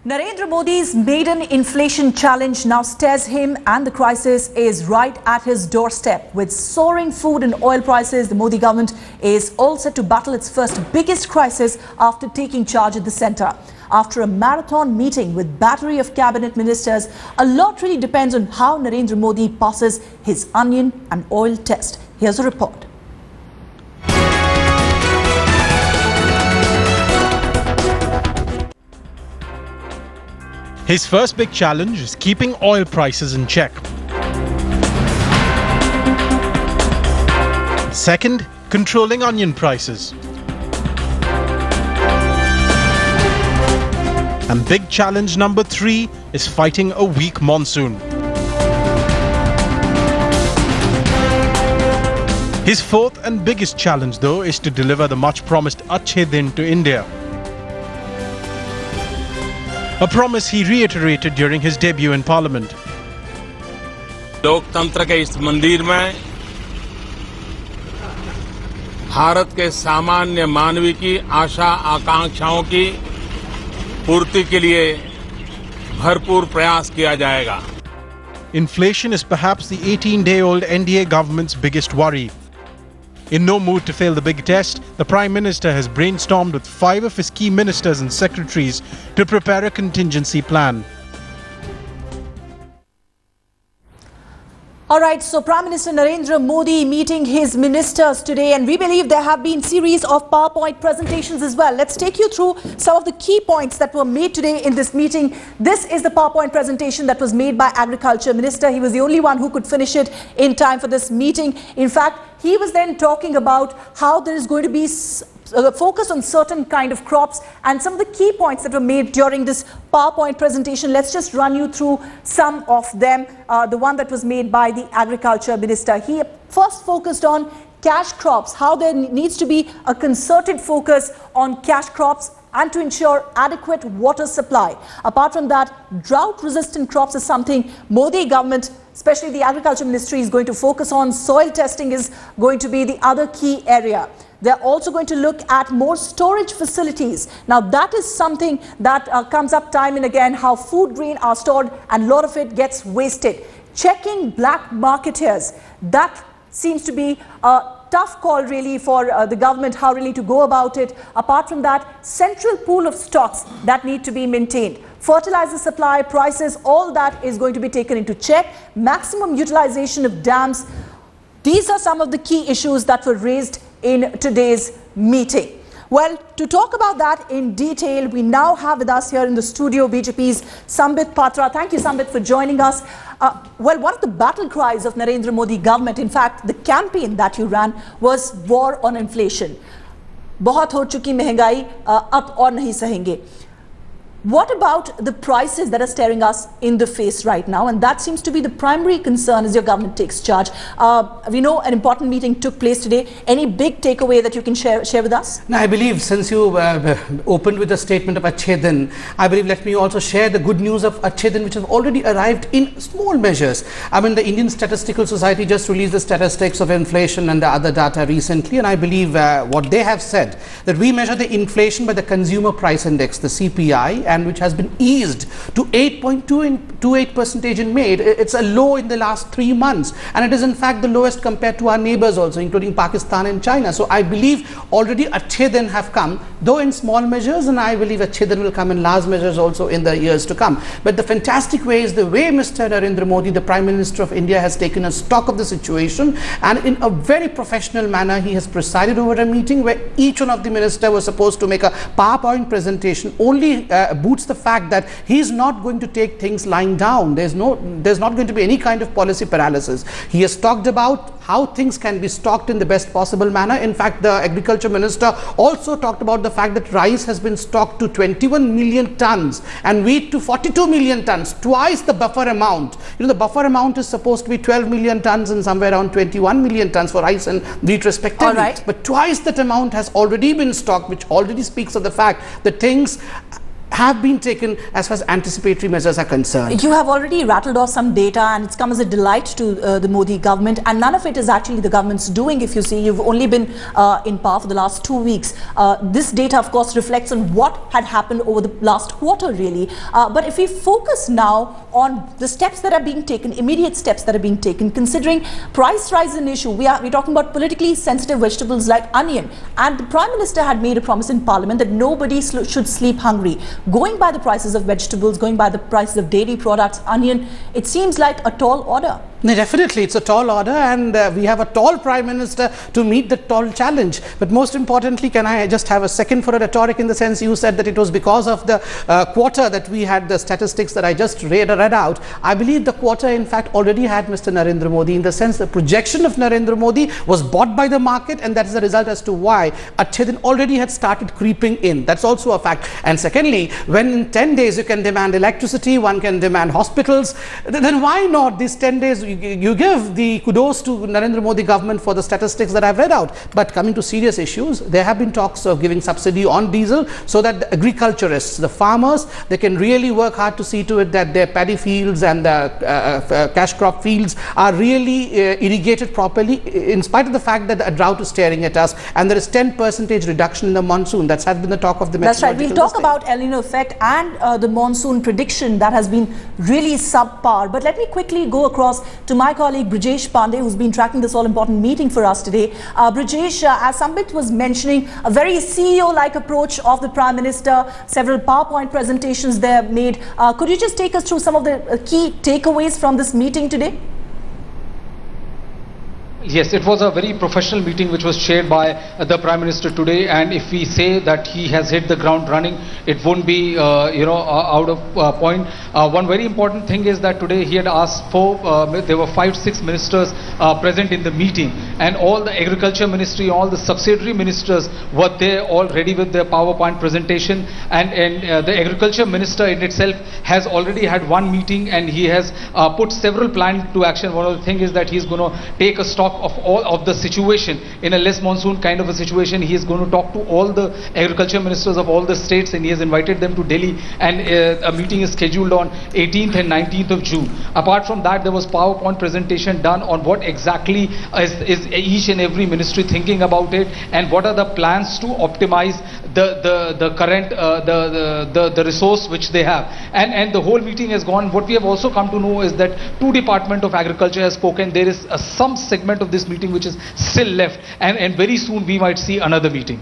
Narendra Modi's maiden inflation challenge now stares him, and the crisis is right at his doorstep. With soaring food and oil prices, the Modi government is all set to battle its first biggest crisis after taking charge at the centre. After a marathon meeting with battery of cabinet ministers, a lot really depends on how Narendra Modi passes his onion and oil test. Here's a report. His first big challenge is keeping oil prices in check. Second, controlling onion prices. And big challenge number 3 is fighting a weak monsoon. His fourth and biggest challenge, though, is to deliver the much-promised Achhe Din to India. A promise he reiterated during his debut in Parliament. लोकतंत्र के इस मंदिर में भारत के सामान्य मानवी की आशा आकांक्षाओं की पूर्ति के लिए भरपूर प्रयास किया जाएगा. Inflation is perhaps the 18-day-old NDA government's biggest worry. In no mood to fail the big test, the Prime Minister has brainstormed with 5 of his key ministers and secretaries to prepare a contingency plan. All right, so Prime Minister Narendra Modi meeting his ministers today, and we believe there have been series of PowerPoint presentations as well. Let's take you through some of the key points that were made today in this meeting. This is the PowerPoint presentation that was made by Agriculture Minister. He was the only one who could finish it in time for this meeting. In fact, he was then talking about how there is going to be focus on certain kind of crops and some of the key points that were made during this PowerPoint presentation. Let's just run you through some of them. The one that was made by the Agriculture Minister. He first focused on cash crops, how there needs to be a concerted focus on cash crops and to ensure adequate water supply. Apart from that, drought-resistant crops is something Modi government, especially the Agriculture Ministry, is going to focus on. Soil testing is going to be the other key area. They're also going to look at more storage facilities. Now, that is something that comes up time and again, how food grain are stored and a lot of it gets wasted. Checking black marketeers, that seems to be a tough call really for the government, how really to go about it. Apart from that, central pool of stocks that need to be maintained. Fertilizer supply, prices, all that is going to be taken into check. Maximum utilization of dams. These are some of the key issues that were raised in today's meeting. Well, to talk about that in detail, we now have with us here in the studio BJP's Sambit Patra. Thank you, Sambit, for joining us. Well, one of the battle cries of Narendra Modi government, in fact, the campaign that you ran, was war on inflation. बहुत हो चुकी महंगाई, अब और नहीं सहेंगे. What about the prices that are staring us in the face right now? And that seems to be the primary concern as your government takes charge. We know an important meeting took place today. Any big takeaway that you can share with us? No, I believe since you opened with the statement of Achhe Din, I believe let me also share the good news of Achhe Din, which have already arrived in small measures. I mean, the Indian Statistical Society just released the statistics of inflation and the other data recently, and I believe what they have said, that we measure the inflation by the Consumer Price Index, the CPI, and which has been eased to 8.28% in May. It's a low in the last 3 months, and it is in fact the lowest compared to our neighbors also, including Pakistan and China. So I believe already Achhe Din have come, though in small measures, and I believe Achhe Din will come in large measures also in the years to come. But the fantastic way is the way Mr. Narendra Modi, the Prime Minister of India, has taken a stock of the situation, and in a very professional manner he has presided over a meeting where each one of the ministers was supposed to make a PowerPoint presentation. Only boots the fact that he is not going to take things lying down. There's not going to be any kind of policy paralysis. He has talked about how things can be stocked in the best possible manner. In fact, the Agriculture Minister also talked about the fact that rice has been stocked to 21 million tons and wheat to 42 million tons, twice the buffer amount. You know, the buffer amount is supposed to be 12 million tons and somewhere around 21 million tons for rice and wheat respectively. All right. But twice that amount has already been stocked, which already speaks of the fact that things have been taken as far as anticipatory measures are concerned. You have already rattled off some data, and it's come as a delight to the Modi government, and none of it is actually the government's doing. If you see, you've only been in power for the last 2 weeks. This data, of course, reflects on what had happened over the last quarter, really. But if we focus now on the steps that are being taken, immediate steps that are being taken, considering price rise is an issue, we're talking about politically sensitive vegetables like onion, and the Prime Minister had made a promise in Parliament that nobody should sleep hungry. Going by the prices of vegetables, going by the prices of dairy products, onion, it seems like a tall order. No, definitely, it's a tall order, and we have a tall Prime Minister to meet the tall challenge. But most importantly, can I just have a second for a rhetoric, in the sense you said that it was because of the quarter that we had the statistics that I just read out. I believe the quarter, in fact, already had Mr. Narendra Modi, in the sense the projection of Narendra Modi was bought by the market, and that is the result as to why Achhe Din already had started creeping in. That's also a fact. And secondly, when in 10 days you can demand electricity, one can demand hospitals, then why not these 10 days? You give the kudos to Narendra Modi government for the statistics that I've read out. But coming to serious issues, there have been talks of giving subsidy on diesel so that the agriculturists, the farmers, they can really work hard to see to it that their paddy fields and the cash crop fields are really irrigated properly, in spite of the fact that a drought is staring at us, and there is 10% reduction in the monsoon. That's been the talk of the That's right. We'll talk about El Nino effect and the monsoon prediction that has been really subpar. But let me quickly go across to my colleague Brijesh Pandey, who's been tracking this all-important meeting for us today. Brijesh, as Sambit was mentioning, a very CEO-like approach of the Prime Minister, several PowerPoint presentations there made. Could you just take us through some of the key takeaways from this meeting today? Yes, it was a very professional meeting which was chaired by the Prime Minister today, and if we say that he has hit the ground running, it won't be out of point. One very important thing is that today he had asked for, there were 5-6 ministers present in the meeting, and all the Agriculture Ministry, all the subsidiary ministers were there all ready with their PowerPoint presentation, and the Agriculture Minister in itself has already had one meeting, and he has put several plans to action. One of the things is that he's going to take a stock of all of the situation in a less monsoon kind of a situation. He is going to talk to all the agriculture ministers of all the states, and he has invited them to Delhi, and a meeting is scheduled on 18th and 19th of June. Apart from that, there was PowerPoint presentation done on what exactly is each and every ministry thinking about it, and what are the plans to optimize the current the resource which they have, and the whole meeting has gone. What we have also come to know is that two Department of Agriculture has spoken. There is some segment of this meeting which is still left, and very soon we might see another meeting.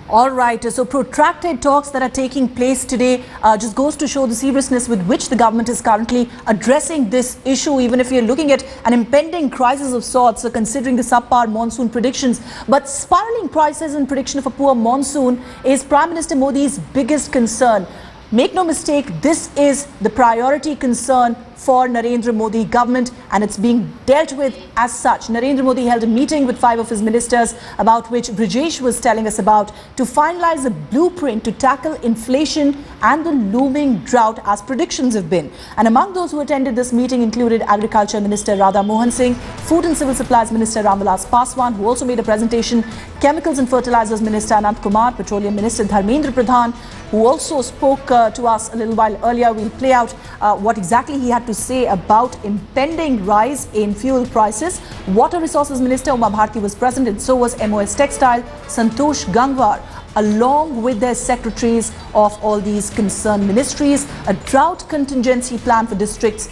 All right, so protracted talks that are taking place today just goes to show the seriousness with which the government is currently addressing this issue, even if you're looking at an impending crisis of sorts, considering the subpar monsoon predictions. But spiraling prices and prediction of a poor monsoon is Prime Minister Modi's biggest concern. Make no mistake, this is the priority concern for Narendra Modi government, and it's being dealt with as such. Narendra Modi held a meeting with 5 of his ministers, about which Brijesh was telling us about, to finalize a blueprint to tackle inflation and the looming drought, as predictions have been. And among those who attended this meeting included Agriculture Minister Radha Mohan Singh, Food and Civil Supplies Minister Ramvilas Paswan, who also made a presentation, Chemicals and Fertilizers Minister Anant Kumar, Petroleum Minister Dharmendra Pradhan, who also spoke to us a little while earlier. We'll play out what exactly he had to say about impending rise in fuel prices. Water Resources Minister Uma Bharti was present, and so was MOS Textile Santosh Gangwar, along with their secretaries of all these concerned ministries. A drought contingency plan for districts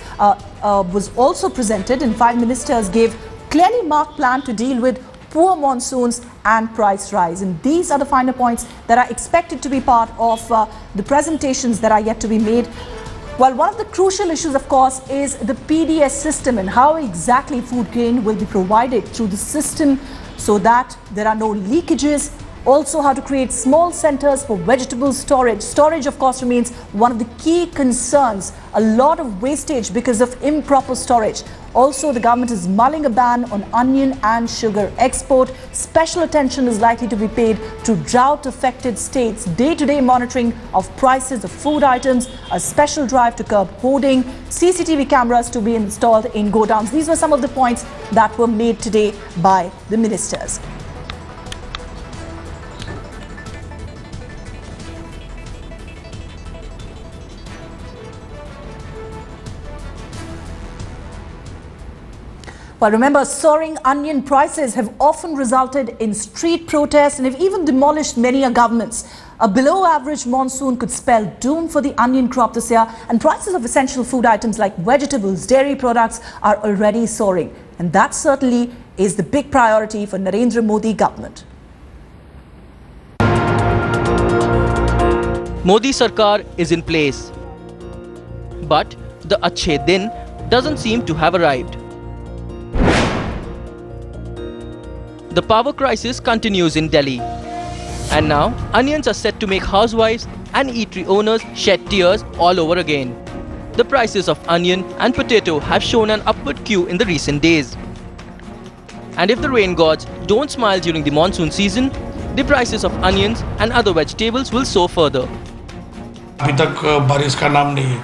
was also presented, and 5 ministers gave clearly marked plan to deal with poor monsoons and price rise. And these are the finer points that are expected to be part of the presentations that are yet to be made. Well, one of the crucial issues, of course, is the PDS system and how exactly food grain will be provided through the system so that there are no leakages. Also, how to create small centers for vegetable storage. Storage, of course, remains one of the key concerns. A lot of wastage because of improper storage. Also, the government is mulling a ban on onion and sugar export. Special attention is likely to be paid to drought-affected states. Day-to-day monitoring of prices of food items, a special drive to curb hoarding, CCTV cameras to be installed in godowns. These were some of the points that were made today by the ministers. Well, remember, soaring onion prices have often resulted in street protests and have even demolished many governments. A below-average monsoon could spell doom for the onion crop this year, and prices of essential food items like vegetables, dairy products are already soaring. And that certainly is the big priority for Narendra Modi government. Modi Sarkar is in place. But the Achhe Din doesn't seem to have arrived. The power crisis continues in Delhi. And now, onions are set to make housewives and eatery owners shed tears all over again. The prices of onion and potato have shown an upward queue in the recent days. And if the rain gods don't smile during the monsoon season, the prices of onions and other vegetables will soar further. अभी तक बारिश का नाम नहीं है,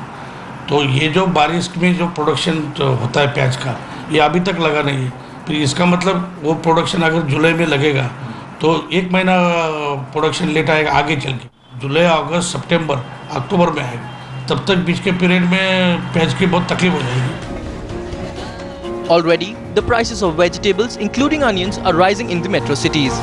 तो ये जो बारिश में जो प्रोडक्शन होता है प्याज का, ये अभी तक लगा नहीं है। फिर इसका मतलब वो प्रोडक्शन अगर जुलाई में लगेगा तो एक महीना प्रोडक्शन लेट आएगा आगे चल के। जुलाई, अगस्त, सितंबर, अक्टूबर में आएगा, तब तक बीच के पीरियड में प्याज की बहुत तकलीफ हो जाएगी। Already, the prices of vegetables, including onions, are rising in the metro cities.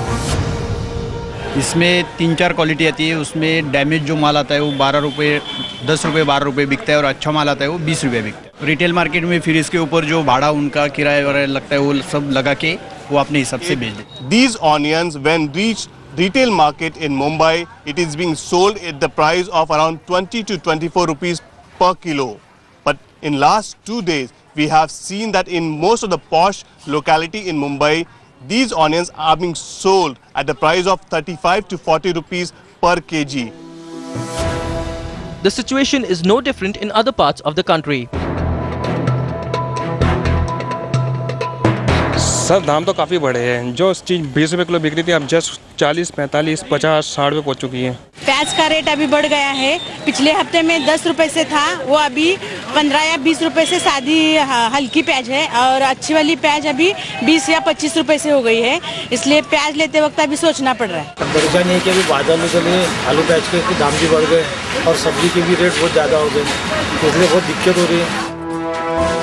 इसमें 3-4 क्वालिटी आती है, उसमें डैमेज जो माल आता है वो 12 रुपये, 10 रुपये, 12 रुपये बिकता है और अच्छा माल आता है वो 20 रुपये बिकता है। रिटेल मार्केट में फिर इसके ऊपर जो भाड़ा उनका किराया वगैरह लगता है वो सब लगा के वो अपने हिसाब से बेच देते। These onions when reach retail market in Mumbai, it is being sold at the price of around 20 to 24 rupees per kilo. But in last 2 days, we have seen that in most of the posh locality in Mumbai, these onions are being sold at the price of 35 to 40 rupees per kg. The situation is no different in other parts of the country. Sir दाम तो काफ़ी बढ़े हैं। जो चीज़ 20 रुपये kilo बिक रही थी अब जस्ट 40, 45, 50, 60 रुपये पहुँच चुकी है। प्याज का रेट अभी बढ़ गया है। पिछले हफ्ते में 10 रुपये से था, वो अभी 15 या 20 रुपये से सादी हल्की प्याज है और अच्छी वाली प्याज अभी 20 या 25 रुपये से हो गई है। इसलिए प्याज लेते वक्त अभी सोचना पड़ रहा है। परेशानी है कि अभी बाजार में चले आलू प्याज के दाम भी बढ़ गए और सब्जी के भी रेट बहुत ज़्यादा हो गए, इसलिए बहुत दिक्कत हो रही है।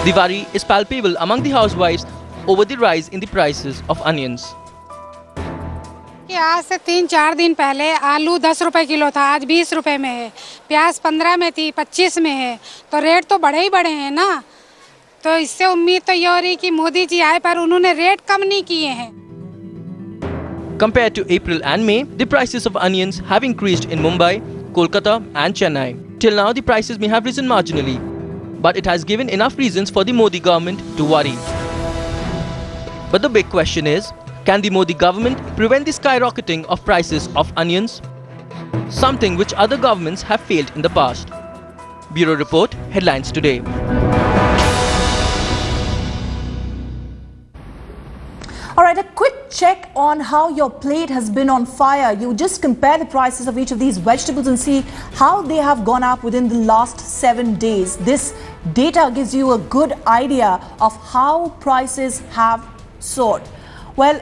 The worry is palpable among the housewives over the rise in the prices of onions. आज से 3-4 दिन पहले आलू 10 रुपए किलो था, आज 20 रुपए में है। प्याज 15 में थी, 25 में है, तो रेट तो बढ़े ही बढ़े हैं ना। तो इससे उम्मीद तो ये हो रही कि मोदी जी आए पर उन्होंने रेट कम नहीं किए हैं। Compared to April and May, the prices of onions have increased in Mumbai, Kolkata and Chennai. Till now, the prices may have risen marginally, but it has given enough reasons for the Modi government to worry. But the big question is, can the Modi government prevent the skyrocketing of prices of onions? Something which other governments have failed in the past. Bureau Report, Headlines Today. All right, a quick check on how your plate has been on fire. You just compare the prices of each of these vegetables and see how they have gone up within the last 7 days. This data gives you a good idea of how prices have soared. Well,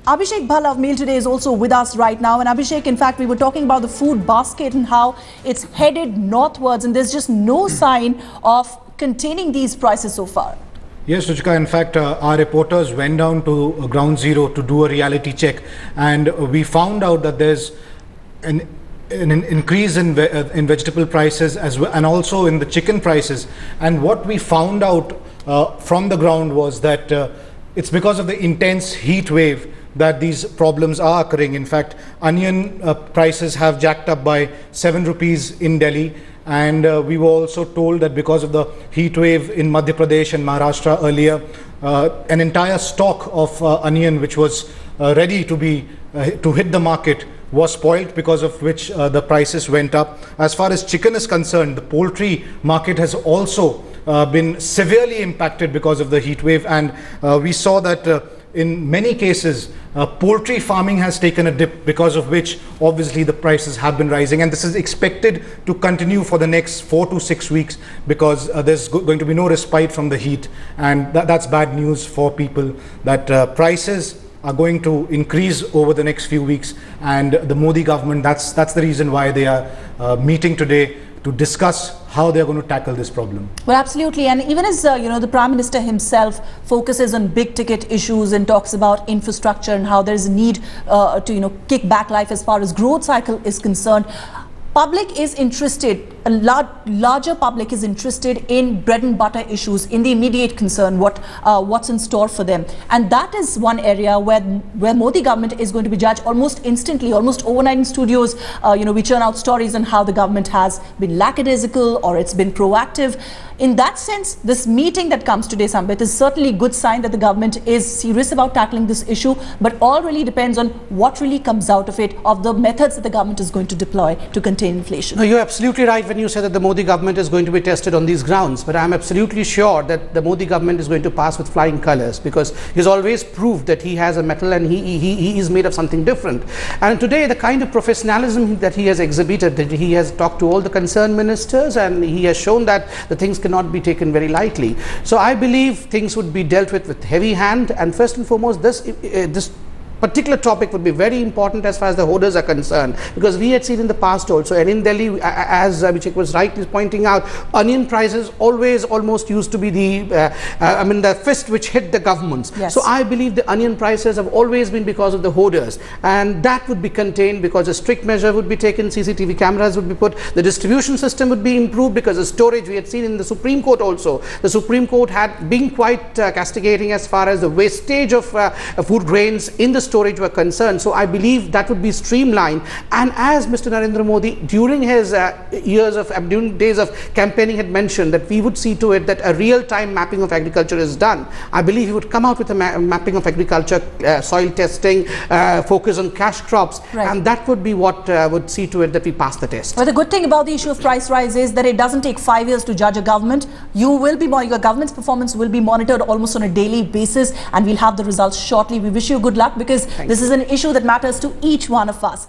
Abhishek Bhalla of Mail Today is also with us right now. And Abhishek, in fact, we were talking about the food basket and how it's headed northwards and there's just no sign of containing these prices so far. Yes, Ruchika, in fact, our reporters went down to ground zero to do a reality check, and we found out that there's an increase in vegetable prices as well, and also in the chicken prices. And what we found out from the ground was that it's because of the intense heat wave that these problems are occurring. In fact, onion prices have jacked up by 7 rupees in Delhi. And we were also told that because of the heat wave in Madhya Pradesh and Maharashtra earlier, an entire stock of onion which was ready to hit the market was spoilt, because of which the prices went up. As far as chicken is concerned, the poultry market has also been severely impacted because of the heat wave, and we saw that in many cases poultry farming has taken a dip, because of which obviously the prices have been rising, and this is expected to continue for the next 4 to 6 weeks, because there's going to be no respite from the heat, and that's bad news for people, that prices are going to increase over the next few weeks. And the Modi government, that's the reason why they are meeting today to discuss how they're going to tackle this problem. Well, absolutely. And even as, the Prime Minister himself focuses on big ticket issues and talks about infrastructure and how there's a need to, kick back life as far as growth cycle is concerned, public is interested, a larger public is interested in bread and butter issues, in the immediate concern, what's in store for them. And that is one area where Modi government is going to be judged almost instantly, almost overnight in studios. We churn out stories on how the government has been lackadaisical or it's been proactive. In that sense, this meeting that comes today, Sambit, is certainly a good sign that the government is serious about tackling this issue, but all really depends on what really comes out of it, of the methods that the government is going to deploy to contain inflation. No, you're absolutely right when you say that the Modi government is going to be tested on these grounds, but I'm absolutely sure that the Modi government is going to pass with flying colors, because he's always proved that he has a mettle and he is made of something different. And today, the kind of professionalism that he has exhibited, that he has talked to all the concerned ministers, and he has shown that the things cannot be taken very lightly. So I believe things would be dealt with heavy hand, and first and foremost, this particular topic would be very important as far as the hoarders are concerned, because we had seen in the past also, and in Delhi, as Abhishek was rightly pointing out, onion prices always almost used to be the fist which hit the governments. Yes. So I believe the onion prices have always been because of the hoarders, and that would be contained because a strict measure would be taken, CCTV cameras would be put, the distribution system would be improved, because the storage, we had seen in the Supreme Court also, the Supreme Court had been quite castigating as far as the wastage of food grains in the storage were concerned. So I believe that would be streamlined, and as Mr. Narendra Modi during his during days of campaigning had mentioned that we would see to it that a real-time mapping of agriculture is done. I believe he would come out with a mapping of agriculture, soil testing, focus on cash crops, and that would be what would see to it that we pass the test. Well, the good thing about the issue of price rise is that it doesn't take 5 years to judge a government. Your government's performance will be monitored almost on a daily basis, and we'll have the results shortly. We wish you good luck, because this is an issue that matters to each one of us.